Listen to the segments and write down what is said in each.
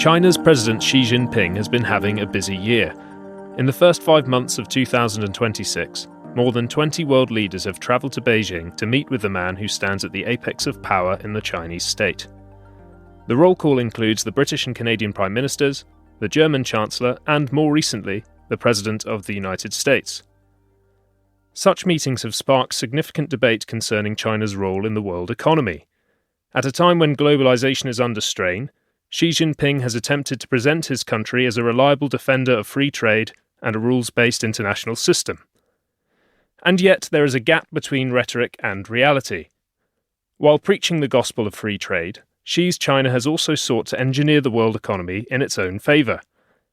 China's President Xi Jinping has been having a busy year. In the first 5 months of 2026, more than 20 world leaders have travelled to Beijing to meet with the man who stands at the apex of power in the Chinese state. The roll call includes the British and Canadian Prime Ministers, the German Chancellor, and more recently, the President of the United States. Such meetings have sparked significant debate concerning China's role in the world economy. At a time when globalization is under strain, Xi Jinping has attempted to present his country as a reliable defender of free trade and a rules-based international system. And yet there is a gap between rhetoric and reality. While preaching the gospel of free trade, Xi's China has also sought to engineer the world economy in its own favour,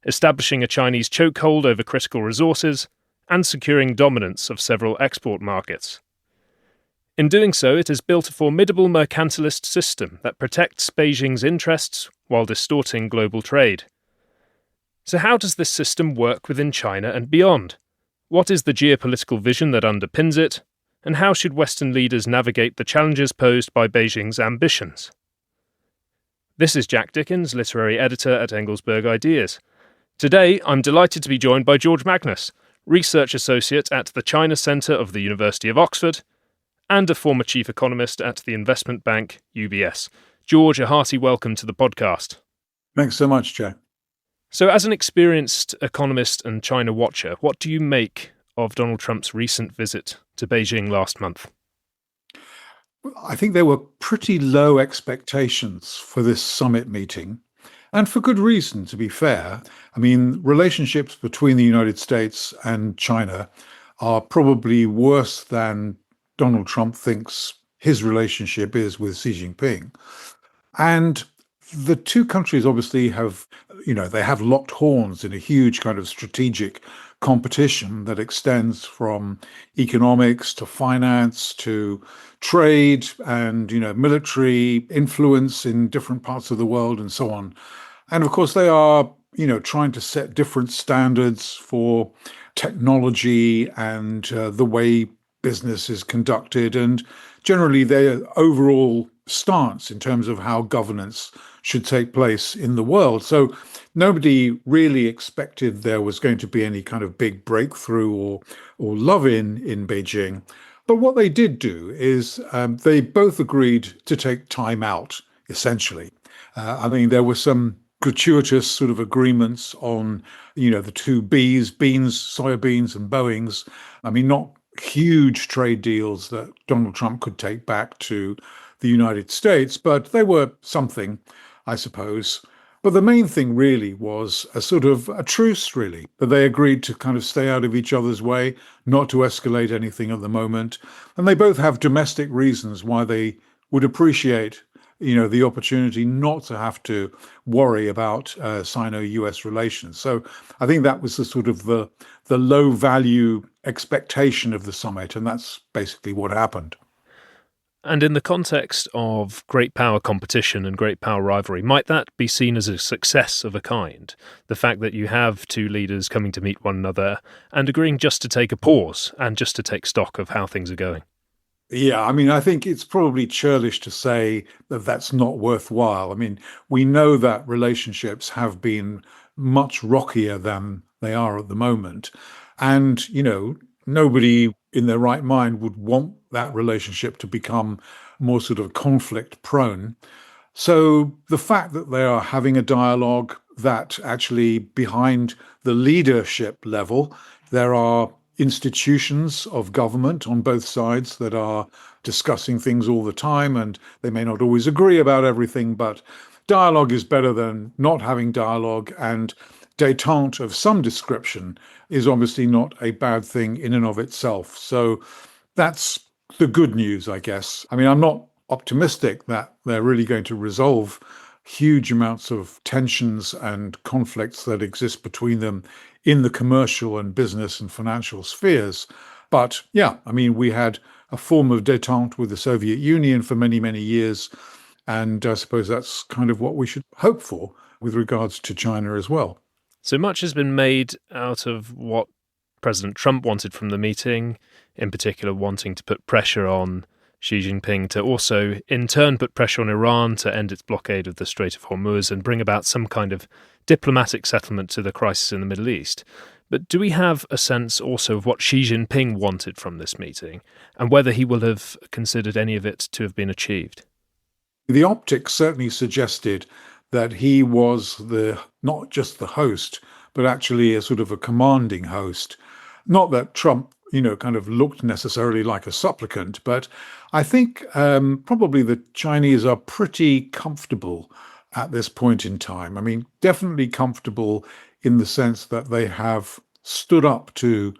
establishing a Chinese chokehold over critical resources and securing dominance of several export markets. In doing so, it has built a formidable mercantilist system that protects Beijing's interests while distorting global trade. So how does this system work within China and beyond? What is the geopolitical vision that underpins it? And how should Western leaders navigate the challenges posed by Beijing's ambitions? This is Jack Dickens, literary editor at Engelsberg Ideas. Today, I'm delighted to be joined by George Magnus, research associate at the China Centre of the University of Oxford, and a former chief economist at the investment bank UBS. George, a hearty welcome to the podcast. Thanks so much, Jack. So as an experienced economist and China watcher, what do you make of Donald Trump's recent visit to Beijing last month? I think there were pretty low expectations for this summit meeting, and for good reason, to be fair. I mean, relationships between the United States and China are probably worse than Donald Trump thinks his relationship is with Xi Jinping. And the two countries obviously have, they have locked horns in a huge kind of strategic competition that extends from economics to finance to trade and, military influence in different parts of the world and so on. And of course, they are, trying to set different standards for technology and the way business is conducted, and generally their overall stance in terms of how governance should take place in the world. So nobody really expected there was going to be any kind of big breakthrough or love-in in Beijing. But what they did do is they both agreed to take time out, essentially. There were some gratuitous sort of agreements on, the two Bs, beans, soybeans and Boeings. Not huge trade deals that Donald Trump could take back to the United States, but they were something, I suppose. But the main thing really was a sort of a truce, really, that they agreed to kind of stay out of each other's way, not to escalate anything at the moment. And they both have domestic reasons why they would appreciate, the opportunity not to have to worry about Sino-US relations. So I think that was the sort of the low value expectation of the summit, and that's basically what happened. And in the context of great power competition and great power rivalry, might that be seen as a success of a kind? The fact that you have two leaders coming to meet one another and agreeing just to take a pause and just to take stock of how things are going? Yeah, I think it's probably churlish to say that that's not worthwhile. We know that relationships have been much rockier than they are at the moment. And, nobody in their right mind would want that relationship to become more sort of conflict prone. So the fact that they are having a dialogue, that actually behind the leadership level, there are institutions of government on both sides that are discussing things all the time, and they may not always agree about everything, but dialogue is better than not having dialogue, and détente of some description is obviously not a bad thing in and of itself. So that's the good news, I guess. I'm not optimistic that they're really going to resolve huge amounts of tensions and conflicts that exist between them in the commercial and business and financial spheres. But yeah, we had a form of détente with the Soviet Union for many, many years. And I suppose that's kind of what we should hope for with regards to China as well. So much has been made out of what President Trump wanted from the meeting, in particular wanting to put pressure on Xi Jinping to also, in turn, put pressure on Iran to end its blockade of the Strait of Hormuz and bring about some kind of diplomatic settlement to the crisis in the Middle East. But do we have a sense also of what Xi Jinping wanted from this meeting and whether he will have considered any of it to have been achieved? The optics certainly suggested that he was not just the host, but actually a sort of a commanding host. Not that Trump, kind of looked necessarily like a supplicant, but I think probably the Chinese are pretty comfortable at this point in time. I mean, definitely comfortable in the sense that they have stood up to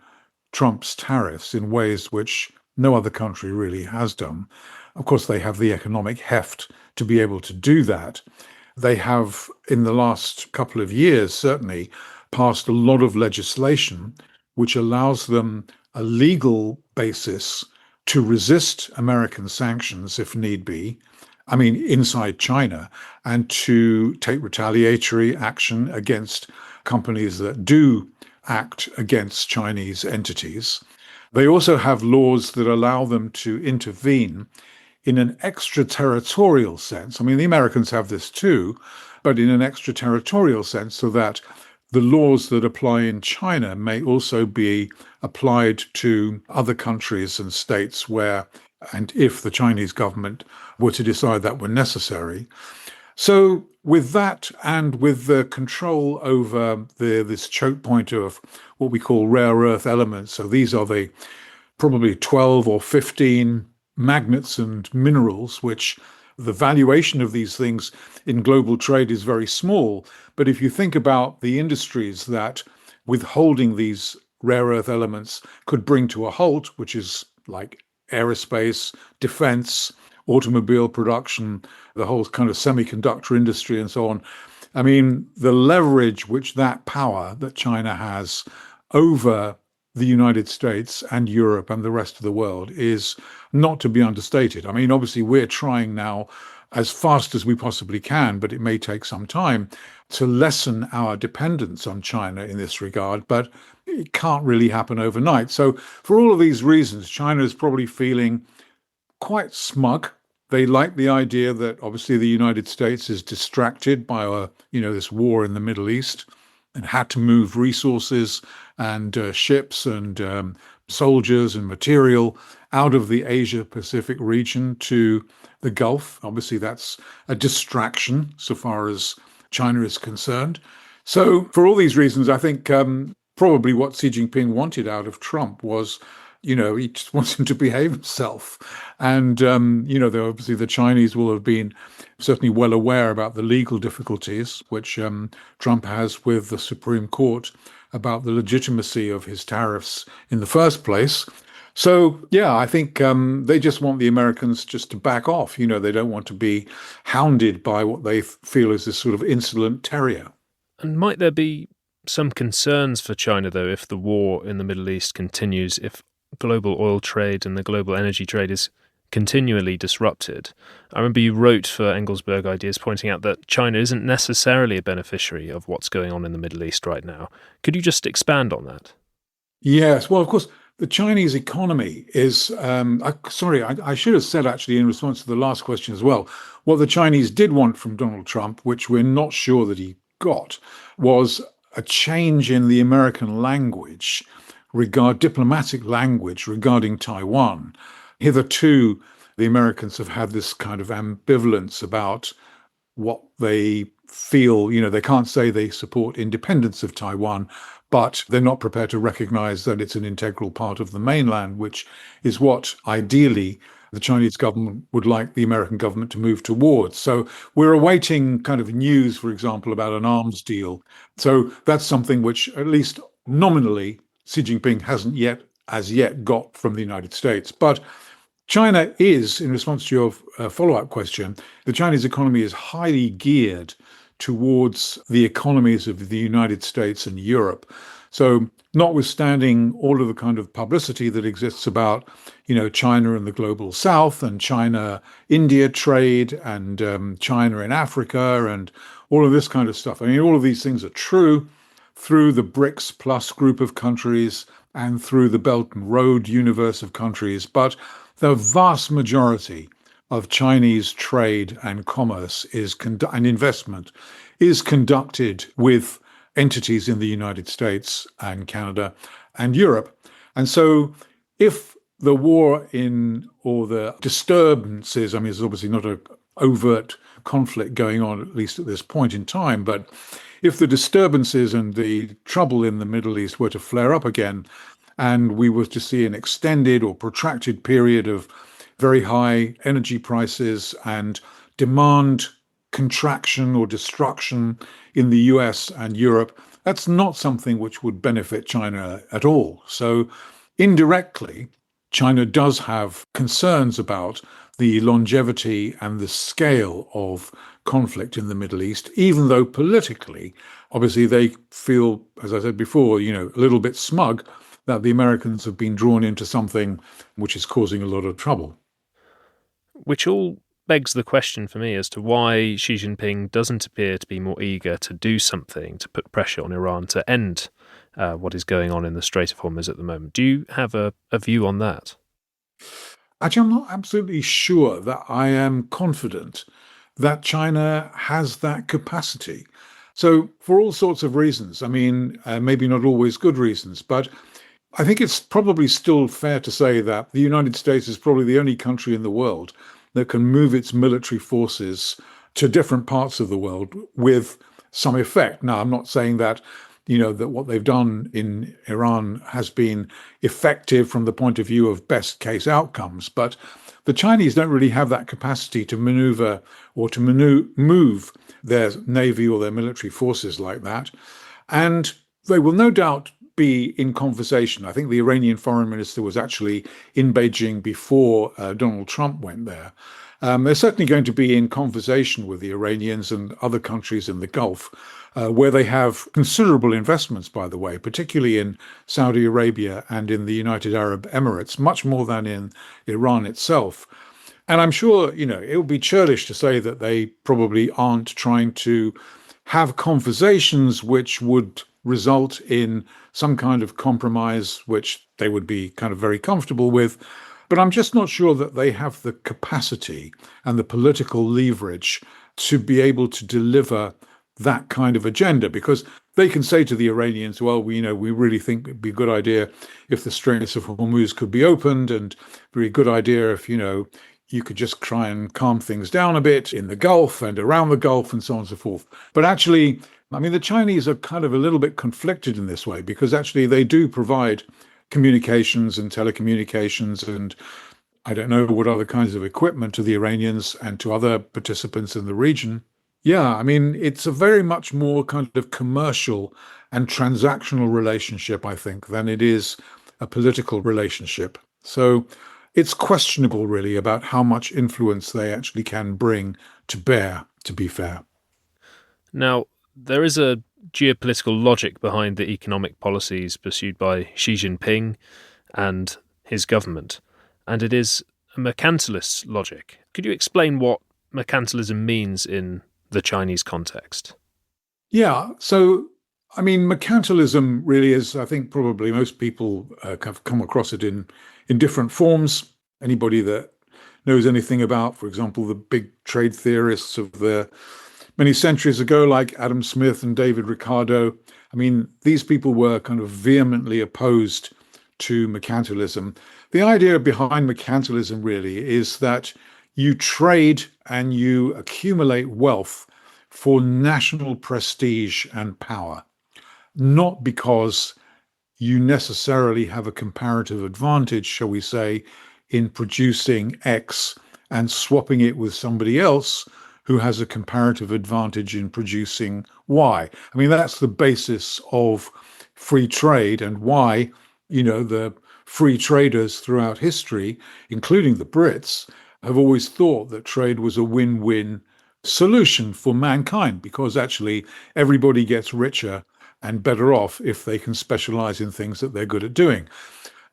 Trump's tariffs in ways which no other country really has done. Of course, they have the economic heft to be able to do that. They have, in the last couple of years, certainly passed a lot of legislation which allows them a legal basis to resist American sanctions if need be, I mean, inside China, and to take retaliatory action against companies that do act against Chinese entities. They also have laws that allow them to intervene in an extraterritorial sense. I mean, the Americans have this too, but in an extraterritorial sense, so that the laws that apply in China may also be applied to other countries and states where, and if the Chinese government were to decide that were necessary. So with that and with the control over this choke point of what we call rare earth elements, so these are the probably 12 or 15 magnets and minerals, which the valuation of these things in global trade is very small. But if you think about the industries that withholding these rare earth elements could bring to a halt, which is like aerospace, defense, automobile production, the whole kind of semiconductor industry and so on. I mean, the leverage which that power that China has over the United States and Europe and the rest of the world is not to be understated. I mean, obviously, we're trying now as fast as we possibly can, but it may take some time to lessen our dependence on China in this regard, but it can't really happen overnight. So for all of these reasons, China is probably feeling quite smug. They like the idea that obviously the United States is distracted by this war in the Middle East and had to move resources and ships and soldiers and material out of the Asia-Pacific region to the Gulf. Obviously, that's a distraction so far as China is concerned. So for all these reasons, I think probably what Xi Jinping wanted out of Trump was, he just wants him to behave himself. And, obviously the Chinese will have been certainly well aware about the legal difficulties which Trump has with the Supreme Court about the legitimacy of his tariffs in the first place. So, yeah, I think they just want the Americans just to back off. They don't want to be hounded by what they feel is this sort of insolent terrier. And might there be some concerns for China, though, if the war in the Middle East continues, if global oil trade and the global energy trade is continually disrupted? I remember you wrote for Engelsberg Ideas pointing out that China isn't necessarily a beneficiary of what's going on in the Middle East right now. Could you just expand on that? Yes, well, of course, the Chinese economy is, I should have said actually in response to the last question as well, what the Chinese did want from Donald Trump, which we're not sure that he got, was a change in the American language, diplomatic language regarding Taiwan. Hitherto, the Americans have had this kind of ambivalence about what they feel. They can't say they support independence of Taiwan, but they're not prepared to recognize that it's an integral part of the mainland, which is what ideally the Chinese government would like the American government to move towards. So we're awaiting kind of news, for example, about an arms deal. So that's something which, at least nominally, Xi Jinping hasn't as yet got from the United States. But China is, in response to your follow-up question, the Chinese economy is highly geared towards the economies of the United States and Europe. So notwithstanding all of the kind of publicity that exists about, China and the global South and China-India trade and China in Africa and all of this kind of stuff. I mean, all of these things are true through the BRICS plus group of countries and through the Belt and Road universe of countries. But the vast majority of Chinese trade and commerce and investment is conducted with entities in the United States and Canada and Europe. And so if the war in or the disturbances, I mean, there's obviously not an overt conflict going on, at least at this point in time, but if the disturbances and the trouble in the Middle East were to flare up again, and we were to see an extended or protracted period of very high energy prices and demand contraction or destruction in the US and Europe, that's not something which would benefit China at all. So indirectly, China does have concerns about the longevity and the scale of conflict in the Middle East, even though politically, obviously they feel, as I said before, a little bit smug that the Americans have been drawn into something which is causing a lot of trouble. Which all begs the question for me as to why Xi Jinping doesn't appear to be more eager to do something to put pressure on Iran to end what is going on in the Strait of Hormuz at the moment. Do you have a view on that? Actually, I'm not absolutely sure that I am confident that China has that capacity. So, for all sorts of reasons, I mean, maybe not always good reasons, but I think it's probably still fair to say that the United States is probably the only country in the world that can move its military forces to different parts of the world with some effect. Now, I'm not saying that, that what they've done in Iran has been effective from the point of view of best case outcomes, but the Chinese don't really have that capacity to maneuver or to move their navy or their military forces like that. And they will no doubt be in conversation. I think the Iranian foreign minister was actually in Beijing before Donald Trump went there. They're certainly going to be in conversation with the Iranians and other countries in the Gulf, where they have considerable investments, by the way, particularly in Saudi Arabia and in the United Arab Emirates, much more than in Iran itself. And I'm sure, it would be churlish to say that they probably aren't trying to have conversations which would result in some kind of compromise, which they would be kind of very comfortable with. But I'm just not sure that they have the capacity and the political leverage to be able to deliver that kind of agenda, because they can say to the Iranians, well, we really think it'd be a good idea if the Straits of Hormuz could be opened, and very good idea if, you could just try and calm things down a bit in the Gulf and around the Gulf and so on and so forth. But actually, I mean, the Chinese are kind of a little bit conflicted in this way, because actually they do provide communications and telecommunications and I don't know what other kinds of equipment to the Iranians and to other participants in the region. Yeah, I mean, it's a very much more kind of commercial and transactional relationship, I think, than it is a political relationship. So it's questionable, really, about how much influence they actually can bring to bear, to be fair. Now, there is a geopolitical logic behind the economic policies pursued by Xi Jinping and his government, and it is a mercantilist logic. Could you explain what mercantilism means in the Chinese context? Yeah, so I mean, mercantilism really is, I think, probably most people have come across it in different forms. Anybody that knows anything about, for example, the big trade theorists of the many centuries ago, like Adam Smith and David Ricardo, I mean, these people were kind of vehemently opposed to mercantilism. The idea behind mercantilism really is that you trade and you accumulate wealth for national prestige and power, not because you necessarily have a comparative advantage, shall we say, in producing X and swapping it with somebody else who has a comparative advantage in producing Y. I mean, that's the basis of free trade, and why, the free traders throughout history, including the Brits, have always thought that trade was a win-win solution for mankind, because actually everybody gets richer and better off if they can specialize in things that they're good at doing.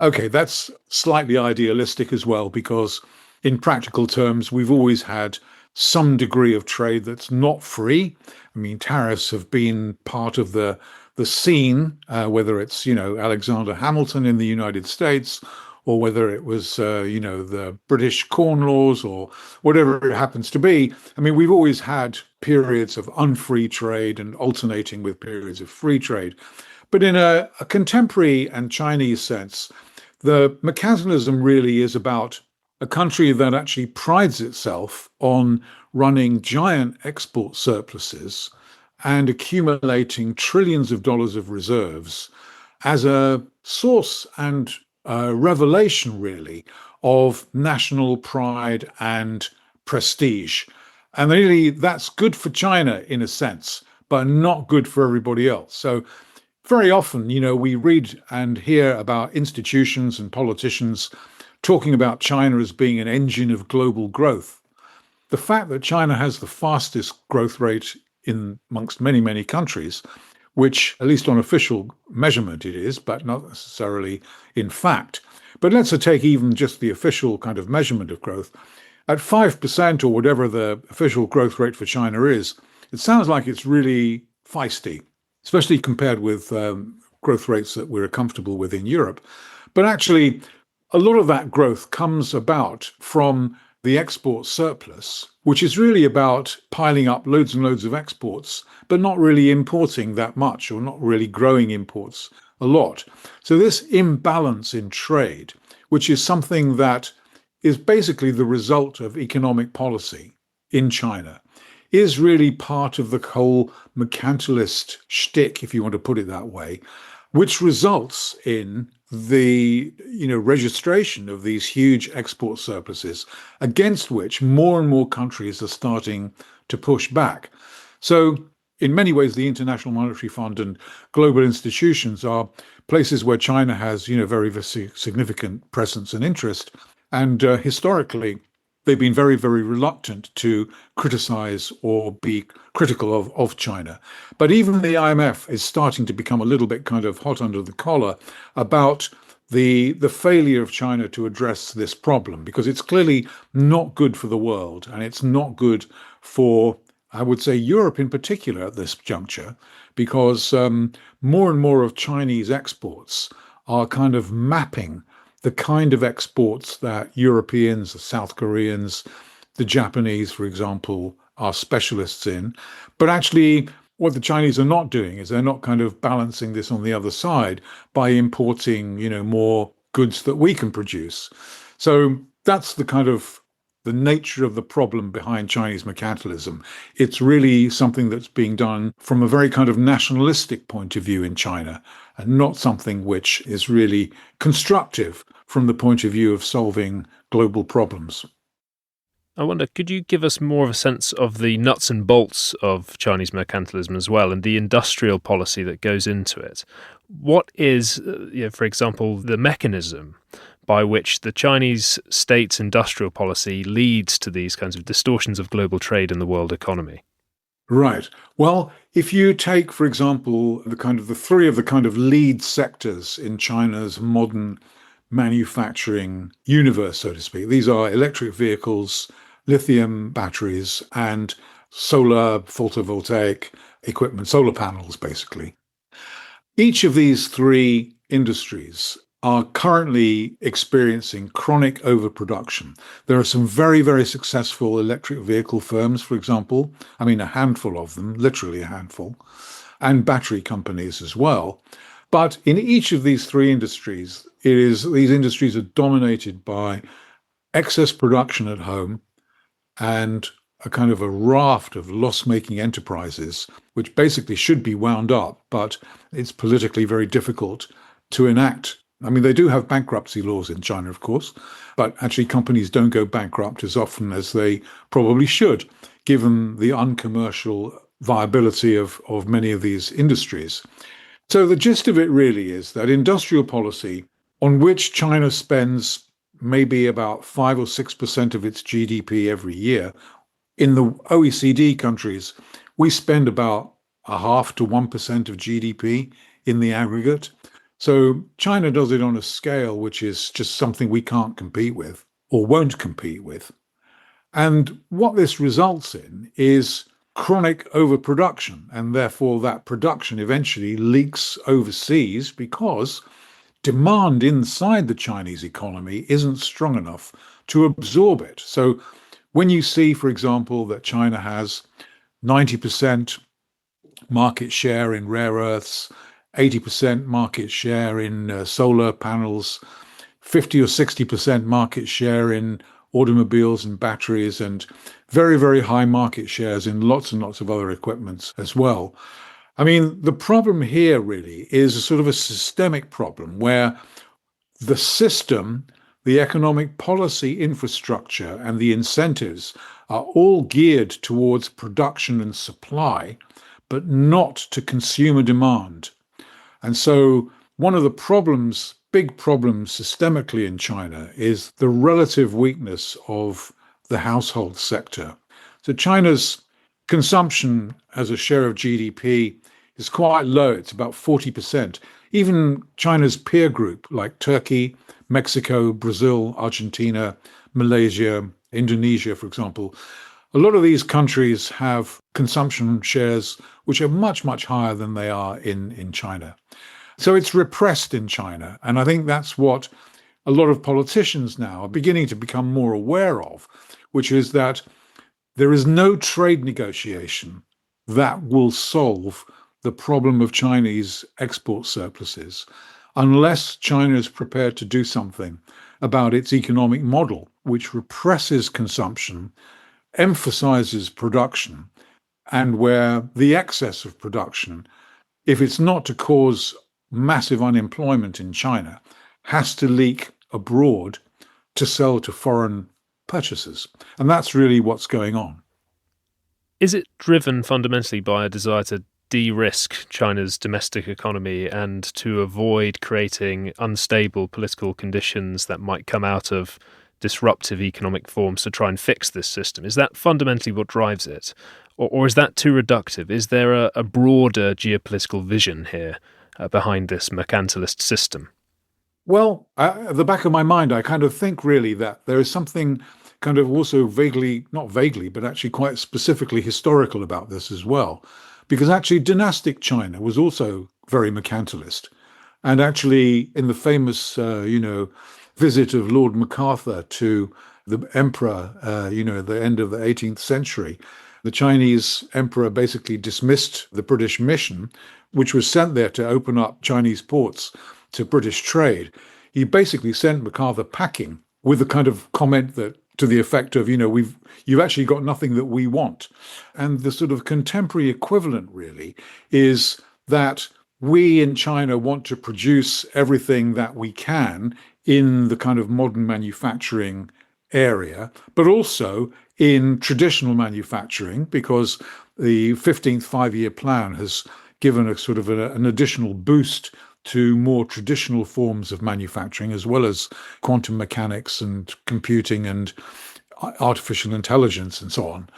Okay, that's slightly idealistic as well, because in practical terms, we've always had some degree of trade that's not free. I mean, tariffs have been part of the scene, whether it's, Alexander Hamilton in the United States, or whether it was, the British Corn Laws or whatever it happens to be. I mean, we've always had periods of unfree trade and alternating with periods of free trade. But in a contemporary and Chinese sense, the mercantilism really is about a country that actually prides itself on running giant export surpluses and accumulating trillions of dollars of reserves as a source and a revelation, really, of national pride and prestige. And really, that's good for China in a sense, but not good for everybody else. So very often, we read and hear about institutions and politicians talking about China as being an engine of global growth. The fact that China has the fastest growth rate in amongst many, many countries, which at least on official measurement it is, but not necessarily in fact. But let's take even just the official kind of measurement of growth. At 5% or whatever the official growth rate for China is, it sounds like it's really feisty, especially compared with growth rates that we're comfortable with in Europe. But actually, a lot of that growth comes about from the export surplus, which is really about piling up loads and loads of exports, but not really importing that much or not really growing imports a lot. So this imbalance in trade, which is something that is basically the result of economic policy in China, is really part of the whole mercantilist shtick, if you want to put it that way, which results in the registration of these huge export surpluses against which more and more countries are starting to push back. So in many ways, the International Monetary Fund and global institutions are places where China has, very, very significant presence and interest. And historically, they've been very, very reluctant to criticize or be critical of China. But even the IMF is starting to become a little bit kind of hot under the collar about the failure of China to address this problem, because it's clearly not good for the world, and it's not good for, I would say, Europe in particular at this juncture, because more and more of Chinese exports are kind of mapping the kind of exports that Europeans, the South Koreans, the Japanese, for example, are specialists in. But actually, what the Chinese are not doing is they're not kind of balancing this on the other side by importing, more goods that we can produce. So that's the nature of the problem behind Chinese mercantilism. It's really something that's being done from a very kind of nationalistic point of view in China, and not something which is really constructive from the point of view of solving global problems. I wonder, could you give us more of a sense of the nuts and bolts of Chinese mercantilism as well, and the industrial policy that goes into it? What is, for example, the mechanism by which the Chinese state's industrial policy leads to these kinds of distortions of global trade in the world economy? Right. Well, if you take, for example, the three of the kind of lead sectors in China's modern manufacturing universe, so to speak, these are electric vehicles, lithium batteries, and solar photovoltaic equipment, solar panels, basically. Each of these three industries are currently experiencing chronic overproduction. There are some very, very successful electric vehicle firms, for example. I mean, a handful of them, literally a handful, and battery companies as well. But in each of these three industries, these industries are dominated by excess production at home and a kind of a raft of loss-making enterprises, which basically should be wound up, but it's politically very difficult to enact. I mean, they do have bankruptcy laws in China, of course, but actually companies don't go bankrupt as often as they probably should, given the uncommercial viability of many of these industries. So the gist of it really is that industrial policy, on which China spends maybe about 5 or 6% of its GDP every year, in the OECD countries, we spend about 0.5 to 1% of GDP in the aggregate. So China does it on a scale which is just something we can't compete with or won't compete with. And what this results in is chronic overproduction, and therefore that production eventually leaks overseas because demand inside the Chinese economy isn't strong enough to absorb it. So when you see, for example, that China has 90% market share in rare earths, 80% market share in solar panels, 50 or 60% market share in automobiles and batteries, and very, very high market shares in lots and lots of other equipments as well. I mean, the problem here really is a sort of a systemic problem where the system, the economic policy infrastructure, and the incentives are all geared towards production and supply, but not to consumer demand. And so one of the problems, big problems systemically in China, is the relative weakness of the household sector. So China's consumption as a share of GDP is quite low. It's about 40%. Even China's peer group, like Turkey, Mexico, Brazil, Argentina, Malaysia, Indonesia, for example, a lot of these countries have consumption shares which are much, much higher than they are in China. So it's repressed in China. And I think that's what a lot of politicians now are beginning to become more aware of, which is that there is no trade negotiation that will solve the problem of Chinese export surpluses unless China is prepared to do something about its economic model, which represses consumption, emphasizes production, and where the excess of production, if it's not to cause massive unemployment in China, has to leak abroad to sell to foreign purchasers. And that's really what's going on. Is it driven fundamentally by a desire to de-risk China's domestic economy and to avoid creating unstable political conditions that might come out of disruptive economic forms to try and fix this system? Is that fundamentally what drives it? Or is that too reductive? Is there a broader geopolitical vision here behind this mercantilist system? Well, at the back of my mind, I kind of think really that there is something kind of also vaguely, not vaguely, but actually quite specifically historical about this as well. Because actually dynastic China was also very mercantilist. And actually in the famous, visit of Lord MacArthur to the emperor, at the end of the 18th century, the Chinese emperor basically dismissed the British mission, which was sent there to open up Chinese ports to British trade. He basically sent MacArthur packing with a kind of comment that to the effect of, you've actually got nothing that we want. And the sort of contemporary equivalent really is that we in China want to produce everything that we can in the kind of modern manufacturing area, but also in traditional manufacturing, because the 15th five-year plan has given a sort of an additional boost to more traditional forms of manufacturing, as well as quantum mechanics and computing and artificial intelligence and so on.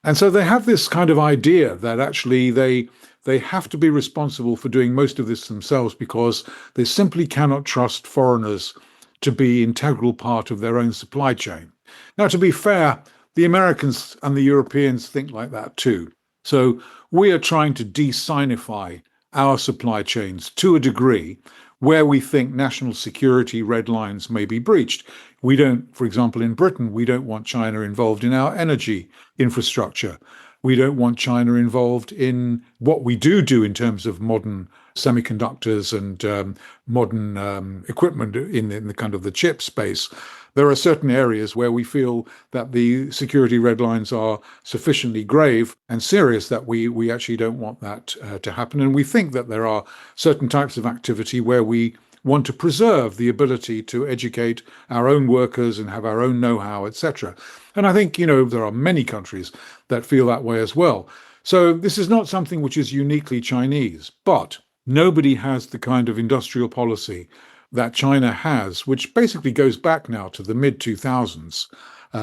And so they have this kind of idea that actually they have to be responsible for doing most of this themselves because they simply cannot trust foreigners to be an integral part of their own supply chain. Now, to be fair, the Americans and the Europeans think like that too. So we are trying to de-Sinify our supply chains to a degree where we think national security red lines may be breached. We don't, for example, in Britain, we don't want China involved in our energy infrastructure. We don't want China involved in what we do in terms of modern semiconductors and modern equipment in the kind of the chip space. There are certain areas where we feel that the security red lines are sufficiently grave and serious that we actually don't want that to happen. And we think that there are certain types of activity where we want to preserve the ability to educate our own workers and have our own know-how, etc. And I think, there are many countries that feel that way as well. So this is not something which is uniquely Chinese, but nobody has the kind of industrial policy that China has, which basically goes back now to the mid-2000s.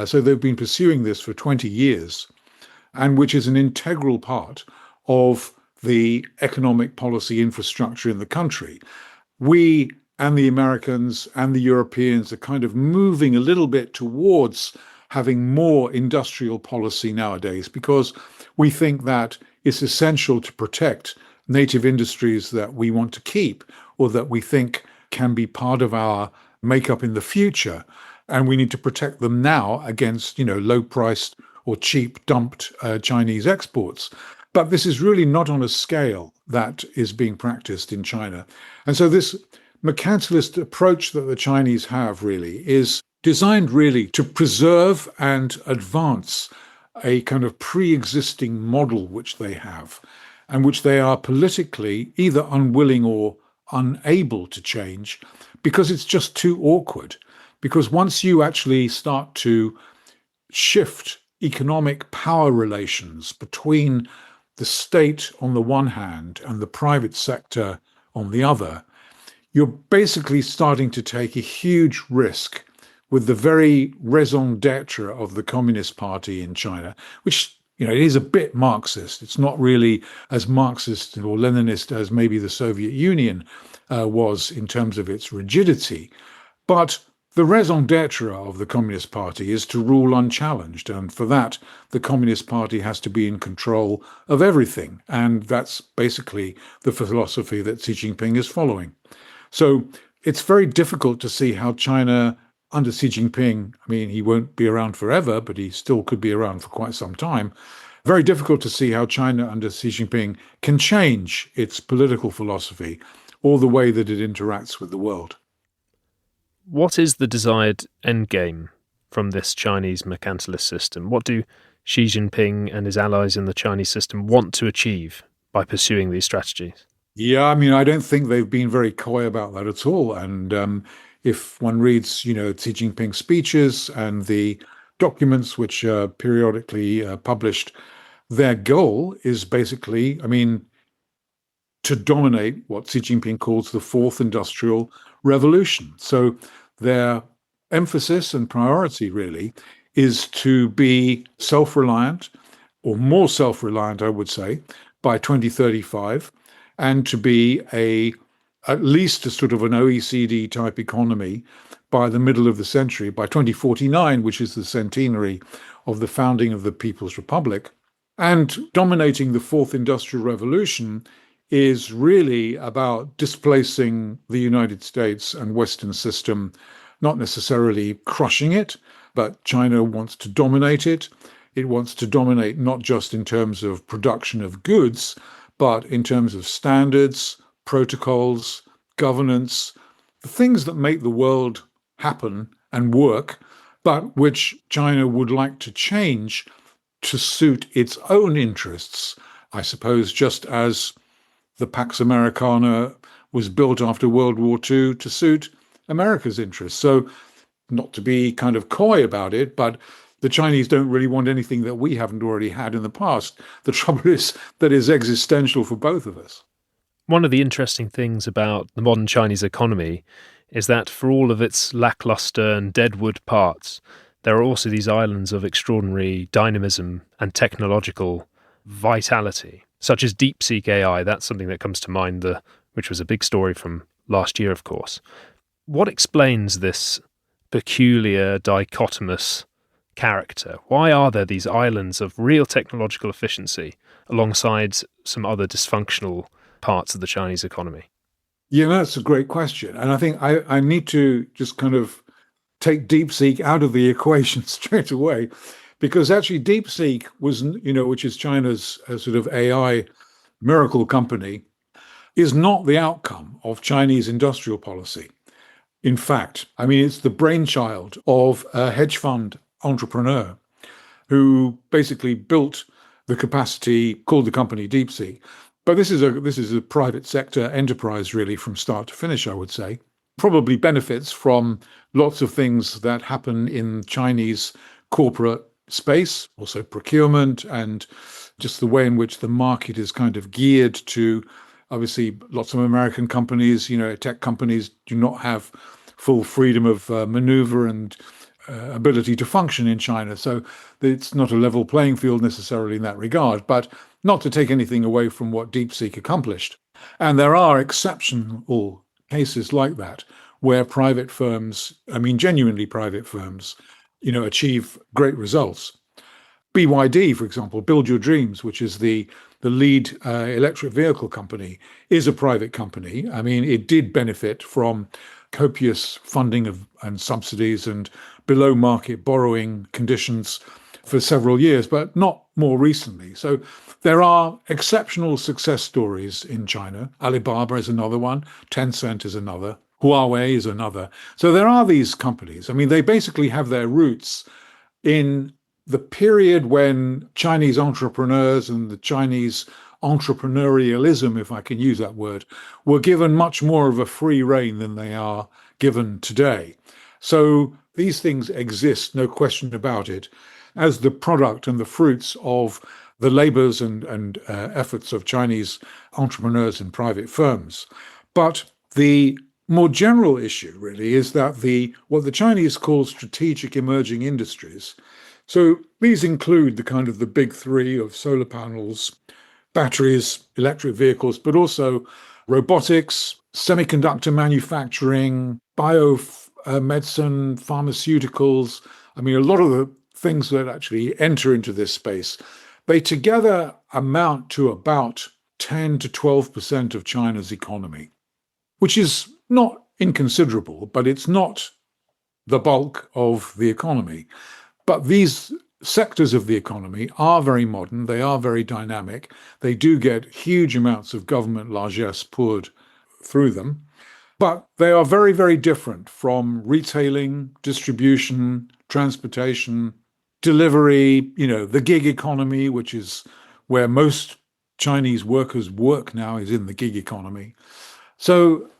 So they've been pursuing this for 20 years, and which is an integral part of the economic policy infrastructure in the country. We and the Americans and the Europeans are kind of moving a little bit towards having more industrial policy nowadays because we think that it's essential to protect native industries that we want to keep or that we think can be part of our makeup in the future. And we need to protect them now against, low priced or cheap dumped Chinese exports. But this is really not on a scale that is being practiced in China. And so this mercantilist approach that the Chinese have really is designed really to preserve and advance a kind of pre-existing model which they have and which they are politically either unwilling or unable to change because it's just too awkward. Because once you actually start to shift economic power relations between the state on the one hand and the private sector on the other, you're basically starting to take a huge risk with the very raison d'etre of the Communist Party in China, which, it is a bit Marxist. It's not really as Marxist or Leninist as maybe the Soviet Union was in terms of its rigidity. But the raison d'etre of the Communist Party is to rule unchallenged. And for that, the Communist Party has to be in control of everything. And that's basically the philosophy that Xi Jinping is following. So it's very difficult to see how China, under Xi Jinping, he won't be around forever, but he still could be around for quite some time. Very difficult to see how China under Xi Jinping can change its political philosophy or the way that it interacts with the world. What is the desired endgame from this Chinese mercantilist system? What do Xi Jinping and his allies in the Chinese system want to achieve by pursuing these strategies? Yeah, I don't think they've been very coy about that at all. And if one reads, Xi Jinping's speeches and the documents which are periodically published, their goal is basically, to dominate what Xi Jinping calls the fourth industrial revolution. So their emphasis and priority really is to be self-reliant, or more self-reliant, I would say, by 2035, and to be at least a sort of an OECD type economy by the middle of the century, by 2049, which is the centenary of the founding of the People's Republic. And dominating the fourth industrial revolution is really about displacing the United States and Western system, not necessarily crushing it, but China wants to dominate it. It wants to dominate not just in terms of production of goods, but in terms of standards, protocols, governance, the things that make the world happen and work, but which China would like to change to suit its own interests, I suppose, just as the Pax Americana was built after World War II to suit America's interests. So not to be kind of coy about it, but the Chinese don't really want anything that we haven't already had in the past. The trouble is that is existential for both of us. One of the interesting things about the modern Chinese economy is that for all of its lackluster and deadwood parts, there are also these islands of extraordinary dynamism and technological vitality, such as DeepSeek AI. That's something that comes to mind, which was a big story from last year, of course. What explains this peculiar dichotomous character? Why are there these islands of real technological efficiency alongside some other dysfunctional parts of the Chinese economy? Yeah, that's a great question. And I think I need to just kind of take DeepSeek out of the equation straight away, because actually DeepSeek was, which is China's sort of AI miracle company, is not the outcome of Chinese industrial policy. In fact, it's the brainchild of a hedge fund entrepreneur who basically built the capacity, called the company DeepSeek. But this is a private sector enterprise really from start to finish, I would say. Probably benefits from lots of things that happen in Chinese corporate space, also procurement, and just the way in which the market is kind of geared to, obviously, lots of American companies, tech companies do not have full freedom of maneuver and ability to function in China. So it's not a level playing field necessarily in that regard, but not to take anything away from what DeepSeek accomplished. And there are exceptional cases like that where private firms, genuinely private firms, achieve great results. BYD, for example, Build Your Dreams, which is the the lead electric vehicle company, is a private company. I mean, it did benefit from copious funding and subsidies and below market borrowing conditions for several years, but not more recently. So there are exceptional success stories in China. Alibaba is another one, Tencent is another, Huawei is another. So there are these companies. I mean, they basically have their roots in the period when Chinese entrepreneurs and the Chinese entrepreneurialism, if I can use that word, were given much more of a free rein than they are given today. So these things exist, no question about it, as the product and the fruits of the labors and efforts of Chinese entrepreneurs and private firms. But the more general issue really is that what the Chinese call strategic emerging industries. So these include the kind of the big three of solar panels, batteries, electric vehicles, but also robotics, semiconductor manufacturing, biomedicine, pharmaceuticals. I mean, a lot of the things that actually enter into this space, they together amount to about 10 to 12% of China's economy, which is not inconsiderable, but it's not the bulk of the economy. But these sectors of the economy are very modern, they are very dynamic, they do get huge amounts of government largesse poured through them, but they are very, very different from retailing, distribution, transportation, delivery, the gig economy, which is where most Chinese workers work now, is in the gig economy. So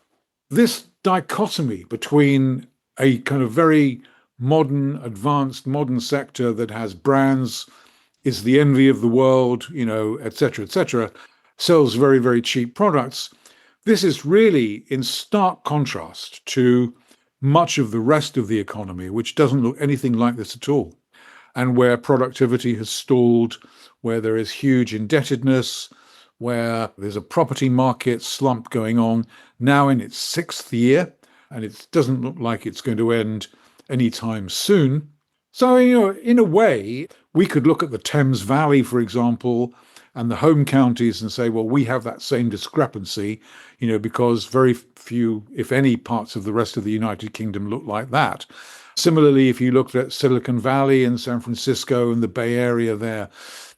this dichotomy between a kind of very modern, advanced, modern sector that has brands, is the envy of the world, et cetera, sells very, very cheap products. This is really in stark contrast to much of the rest of the economy, which doesn't look anything like this at all, and where productivity has stalled, where there is huge indebtedness, where there's a property market slump going on now in its sixth year, and it doesn't look like it's going to end anytime soon. So, in a way, we could look at the Thames Valley, for example, and the home counties and say, well, we have that same discrepancy, because very few, if any, parts of the rest of the United Kingdom look like that. Similarly, if you looked at Silicon Valley and San Francisco and the Bay Area there,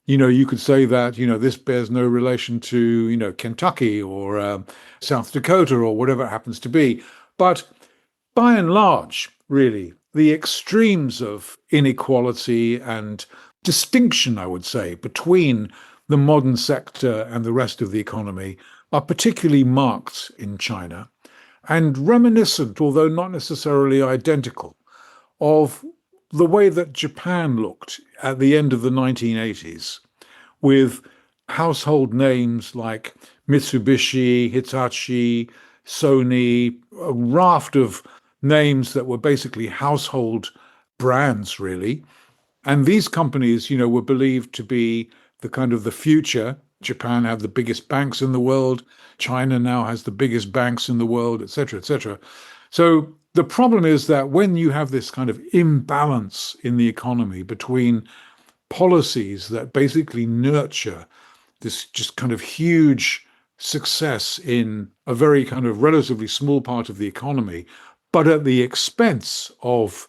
you could say that, this bears no relation to, Kentucky or South Dakota or whatever it happens to be. But by and large, really, the extremes of inequality and distinction, I would say, between the modern sector and the rest of the economy are particularly marked in China and reminiscent, although not necessarily identical, of the way that Japan looked at the end of the 1980s, with household names like Mitsubishi, Hitachi, Sony, a raft of names that were basically household brands, really. And these companies, were believed to be the kind of the future. Japan had the biggest banks in the world. China now has the biggest banks in the world, et cetera, et cetera. So the problem is that when you have this kind of imbalance in the economy between policies that basically nurture this just kind of huge success in a very kind of relatively small part of the economy, but at the expense of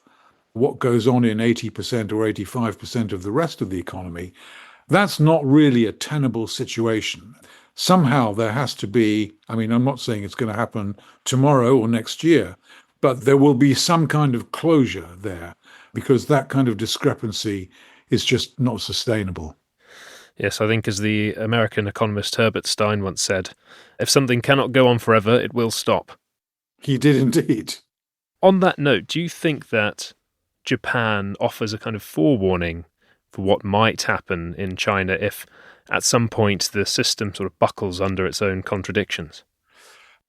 what goes on in 80% or 85% of the rest of the economy, that's not really a tenable situation. Somehow there has to be, I'm not saying it's going to happen tomorrow or next year, but there will be some kind of closure there, because that kind of discrepancy is just not sustainable. Yes, I think as the American economist Herbert Stein once said, if something cannot go on forever, it will stop. He did indeed. On that note, do you think that Japan offers a kind of forewarning for what might happen in China if at some point the system sort of buckles under its own contradictions?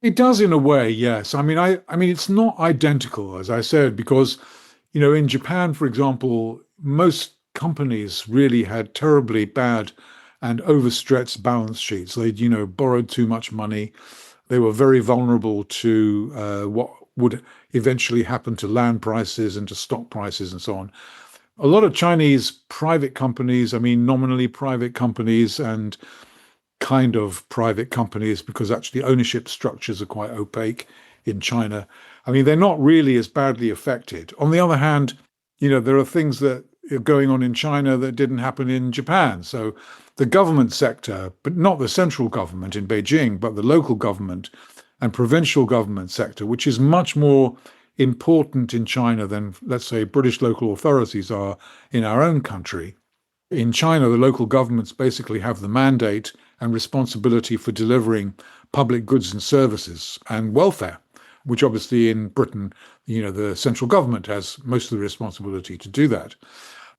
It does in a way, yes. I mean, it's not identical, as I said, because, in Japan, for example, most companies really had terribly bad and overstretched balance sheets. They'd, borrowed too much money. They were very vulnerable to what would eventually happen to land prices and to stock prices and so on. A lot of Chinese private companies, nominally private companies and kind of private companies because actually ownership structures are quite opaque in China. I mean, they're not really as badly affected. On the other hand, there are things that are going on in China that didn't happen in Japan. So the government sector, but not the central government in Beijing, but the local government and provincial government sector, which is much more important in China than, let's say, British local authorities are in our own country. In China, the local governments basically have the mandate and responsibility for delivering public goods and services and welfare, which obviously in Britain, the central government has most of the responsibility to do that.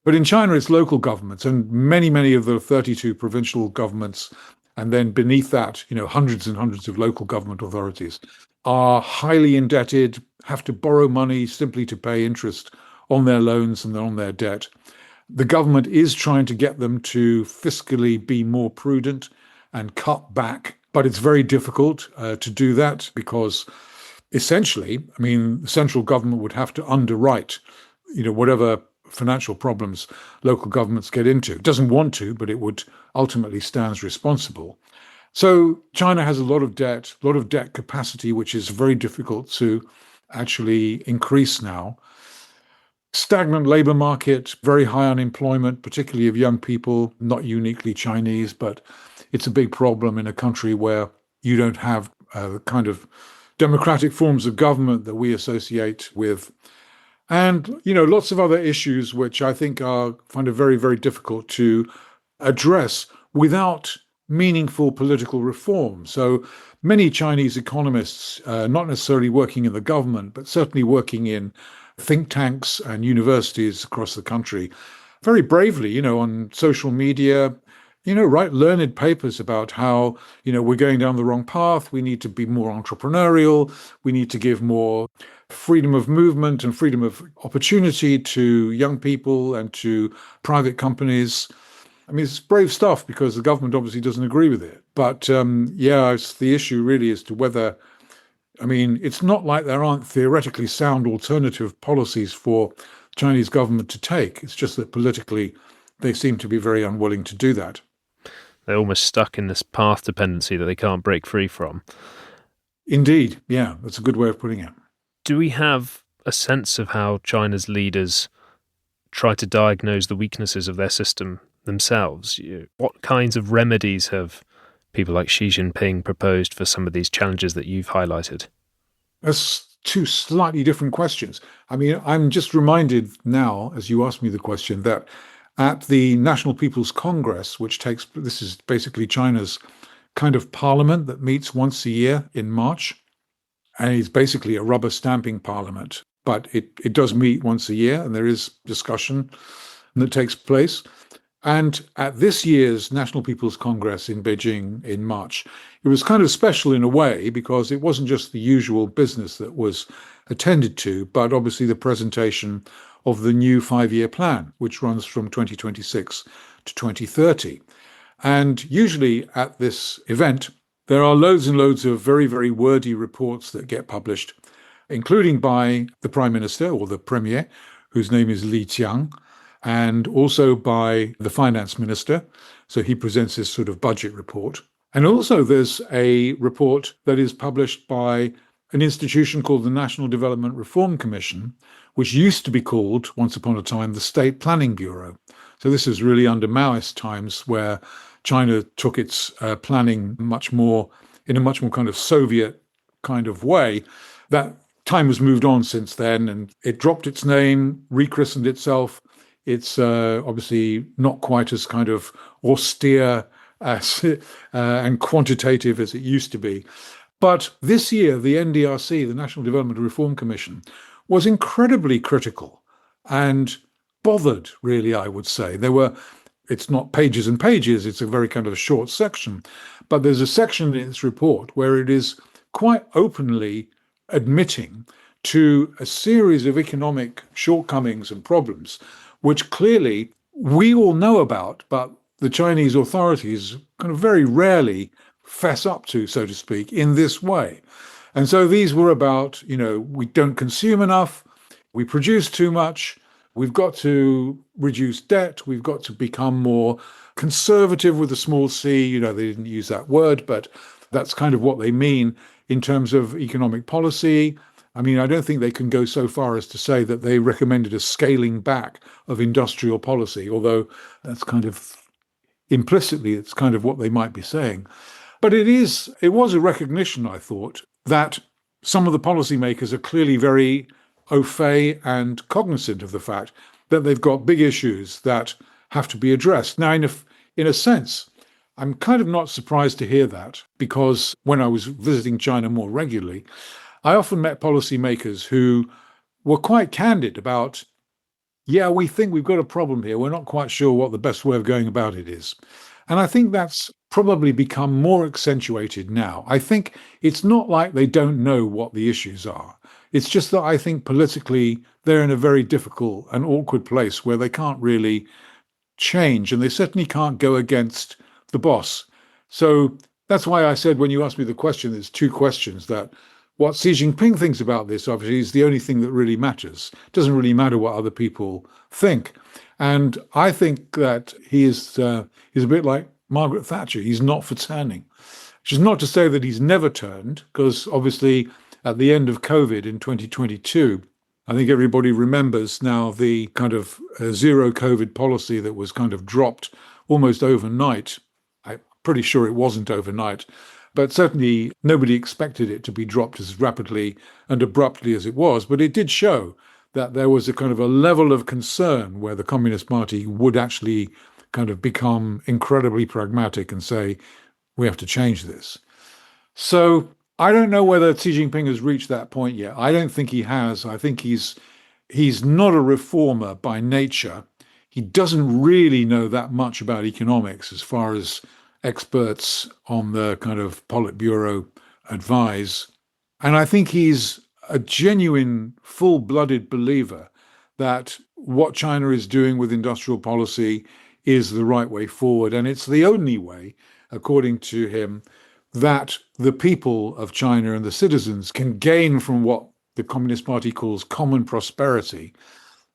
But in China, it's local governments, and many of the 32 provincial governments, and then beneath that, hundreds and hundreds of local government authorities are highly indebted, have to borrow money simply to pay interest on their loans and on their debt. The government is trying to get them to fiscally be more prudent and cut back, but it's very difficult to do that because essentially, I mean, the central government would have to underwrite, whatever financial problems local governments get into. It doesn't want to, but it would ultimately stands responsible. So China has a lot of debt capacity, which is very difficult to actually increase now. Stagnant labor market, very high unemployment, particularly of young people, not uniquely Chinese, but it's a big problem in a country where you don't have the kind of democratic forms of government that we associate with. And, lots of other issues which I think are kind of very, very difficult to address without meaningful political reform. So many Chinese economists, not necessarily working in the government, but certainly working in think tanks and universities across the country, very bravely, on social media, write learned papers about how, we're going down the wrong path. We need to be more entrepreneurial. We need to give more freedom of movement and freedom of opportunity to young people and to private companies. I mean, it's brave stuff because the government obviously doesn't agree with it. But it's the issue really as to whether, I mean, it's not like there aren't theoretically sound alternative policies for Chinese government to take. It's just that politically they seem to be very unwilling to do that. They're almost stuck in this path dependency that they can't break free from. Indeed. Yeah, that's a good way of putting it. Do we have a sense of how China's leaders try to diagnose the weaknesses of their system themselves? What kinds of remedies have people like Xi Jinping proposed for some of these challenges that you've highlighted? That's two slightly different questions. I mean, I'm just reminded now, as you asked me the question, that at the National People's Congress, this is basically China's kind of parliament that meets once a year in March, and it's basically a rubber stamping parliament, but it does meet once a year, and there is discussion that takes place. And at this year's National People's Congress in Beijing in March, it was kind of special in a way because it wasn't just the usual business that was attended to, but obviously the presentation of the new 5-year plan, which runs from 2026 to 2030. And usually at this event, there are loads and loads of very, very wordy reports that get published, including by the Prime Minister or the Premier, whose name is Li Qiang, and also by the Finance Minister. So he presents this sort of budget report. And also there's a report that is published by an institution called the National Development Reform Commission, which used to be called, once upon a time, the State Planning Bureau. So this is really under Maoist times where China took its planning in a much more kind of Soviet kind of way. That time has moved on since then, and it dropped its name, rechristened itself. It's obviously not quite as kind of austere and quantitative as it used to be. But this year, the NDRC, the National Development Reform Commission, was incredibly critical and bothered, really, I would say. It's not pages and pages, it's a very kind of short section, but there's a section in its report where it is quite openly admitting to a series of economic shortcomings and problems, which clearly we all know about, but the Chinese authorities kind of very rarely fess up to, so to speak, in this way. And so these were about, we don't consume enough, we produce too much, We've got to reduce debt. We've got to become more conservative with a small c. They didn't use that word, but that's kind of what they mean in terms of economic policy. I mean, I don't think they can go so far as to say that they recommended a scaling back of industrial policy, although that's kind of implicitly, it's kind of what they might be saying. But it was a recognition, I thought, that some of the policymakers are clearly very au fait and cognizant of the fact that they've got big issues that have to be addressed. Now, in a sense, I'm kind of not surprised to hear that, because when I was visiting China more regularly, I often met policymakers who were quite candid about, yeah, we think we've got a problem here. We're not quite sure what the best way of going about it is. And I think that's probably become more accentuated now. I think it's not like they don't know what the issues are. It's just that I think politically they're in a very difficult and awkward place where they can't really change, and they certainly can't go against the boss. So that's why I said, when you asked me the question, there's two questions: that what Xi Jinping thinks about this, obviously, is the only thing that really matters. It doesn't really matter what other people think. And I think that he's a bit like Margaret Thatcher. He's not for turning. Which is not to say that he's never turned, because obviously at the end of COVID in 2022, I think everybody remembers now the kind of zero COVID policy that was kind of dropped almost overnight. I'm pretty sure it wasn't overnight, but certainly nobody expected it to be dropped as rapidly and abruptly as it was. But it did show that there was a kind of a level of concern where the Communist Party would actually kind of become incredibly pragmatic and say, we have to change this. So I don't know whether Xi Jinping has reached that point yet. I don't think he has. I think he's not a reformer by nature. He doesn't really know that much about economics, as far as experts on the kind of Politburo advise. And I think he's a genuine, full-blooded believer that what China is doing with industrial policy is the right way forward. And it's the only way, according to him, that the people of China and the citizens can gain from what the Communist Party calls common prosperity.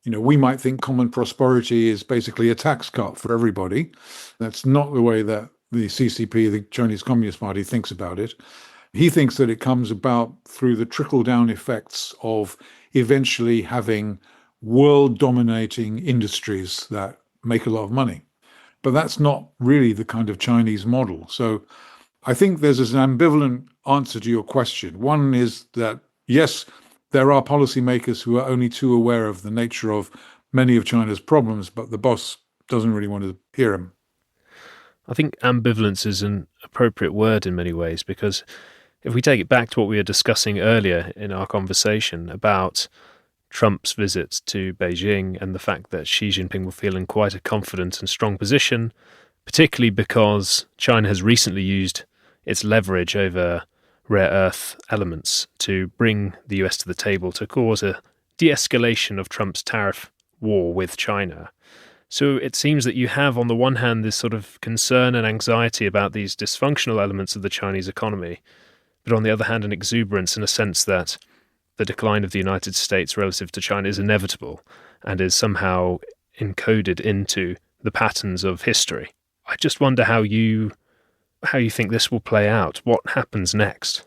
We might think common prosperity is basically a tax cut for everybody. That's not the way that the CCP, the Chinese Communist Party, thinks about it. He thinks that it comes about through the trickle-down effects of eventually having world-dominating industries that make a lot of money. But that's not really the kind of Chinese model. So I think there's an ambivalent answer to your question. One is that, yes, there are policymakers who are only too aware of the nature of many of China's problems, but the boss doesn't really want to hear him. I think ambivalence is an appropriate word in many ways, because if we take it back to what we were discussing earlier in our conversation about Trump's visit to Beijing and the fact that Xi Jinping will feel in quite a confident and strong position, particularly because China has recently used its leverage over rare earth elements to bring the US to the table to cause a de-escalation of Trump's tariff war with China. So it seems that you have, on the one hand, this sort of concern and anxiety about these dysfunctional elements of the Chinese economy, but on the other hand, an exuberance in a sense that the decline of the United States relative to China is inevitable and is somehow encoded into the patterns of history. I just wonder how you think this will play out. What happens next?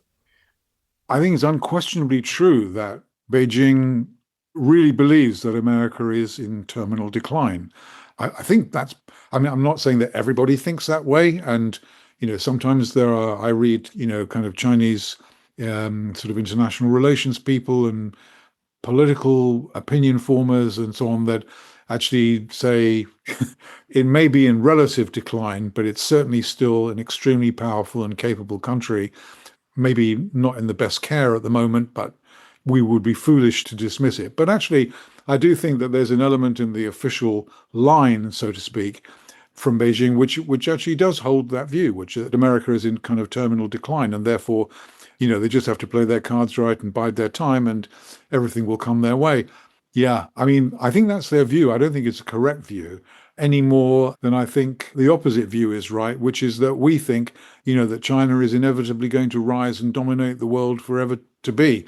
I think it's unquestionably true that Beijing really believes that America is in terminal decline. I think I'm not saying that everybody thinks that way. And, sometimes I read, kind of Chinese sort of international relations people and political opinion formers and so on that actually say it may be in relative decline, but it's certainly still an extremely powerful and capable country, maybe not in the best care at the moment, but we would be foolish to dismiss it. But actually, I do think that there's an element in the official line, so to speak, from Beijing, which actually does hold that view, which that America is in kind of terminal decline, and therefore, they just have to play their cards right and bide their time, and everything will come their way. Yeah, I think that's their view. I don't think it's a correct view any more than I think the opposite view is right, which is that we think, that China is inevitably going to rise and dominate the world forever to be.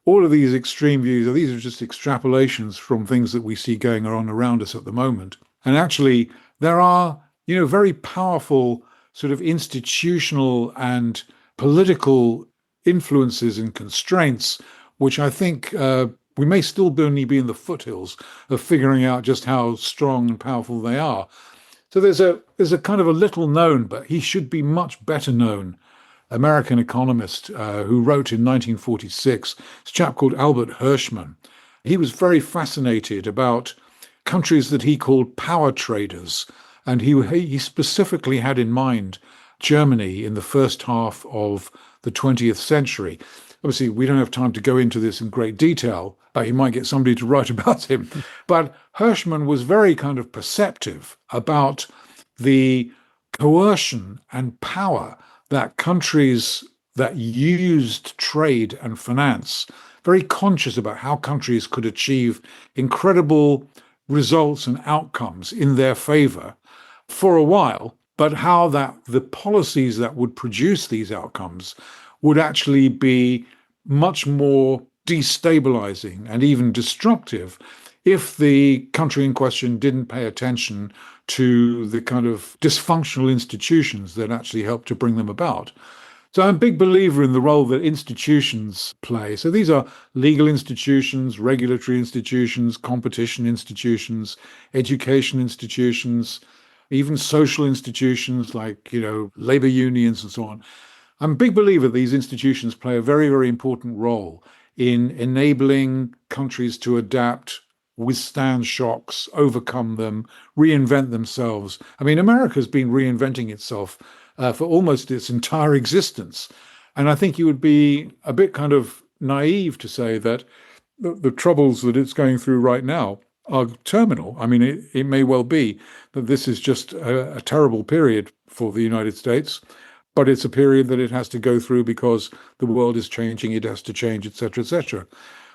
all of these extreme views, these are just extrapolations from things that we see going on around us at the moment. And actually, there are, very powerful sort of institutional and political influences and constraints, which I think we may still only be in the foothills of figuring out just how strong and powerful they are. So there's a kind of a little known, but he should be much better known, American economist who wrote in 1946. It's a chap called Albert Hirschman. He was very fascinated about countries that he called power traders, and he specifically had in mind Germany in the first half of the 20th century. Obviously, we don't have time to go into this in great detail. He might get somebody to write about him. But Hirschman was very kind of perceptive about the coercion and power that countries that used trade and finance, very conscious about how countries could achieve incredible results and outcomes in their favor for a while, but how that the policies that would produce these outcomes would actually be much more destabilizing and even destructive if the country in question didn't pay attention to the kind of dysfunctional institutions that actually helped to bring them about. So I'm a big believer in the role that institutions play. So these are legal institutions, regulatory institutions, competition institutions, education institutions, even social institutions like, labor unions and so on. I'm a big believer these institutions play a very, very important role in enabling countries to adapt, withstand shocks, overcome them, reinvent themselves. I mean, America's been reinventing itself for almost its entire existence. And I think you would be a bit kind of naive to say that the troubles that it's going through right now are terminal. I mean, it may well be that this is just a terrible period for the United States, but it's a period that it has to go through because the world is changing, it has to change, et cetera, et cetera.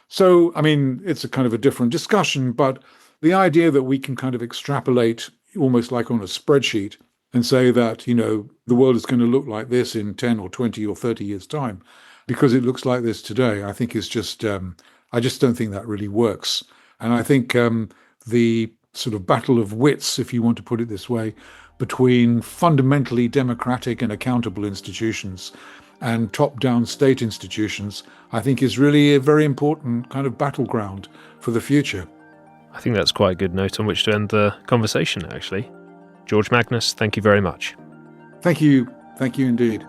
So, I mean, it's a kind of a different discussion, but the idea that we can kind of extrapolate almost like on a spreadsheet and say that, the world is going to look like this in 10 or 20 or 30 years' time because it looks like this today, I think is just, I just don't think that really works. And I think the sort of battle of wits, if you want to put it this way, between fundamentally democratic and accountable institutions and top-down state institutions, I think is really a very important kind of battleground for the future. I think that's quite a good note on which to end the conversation, actually. George Magnus, thank you very much. Thank you. Thank you indeed.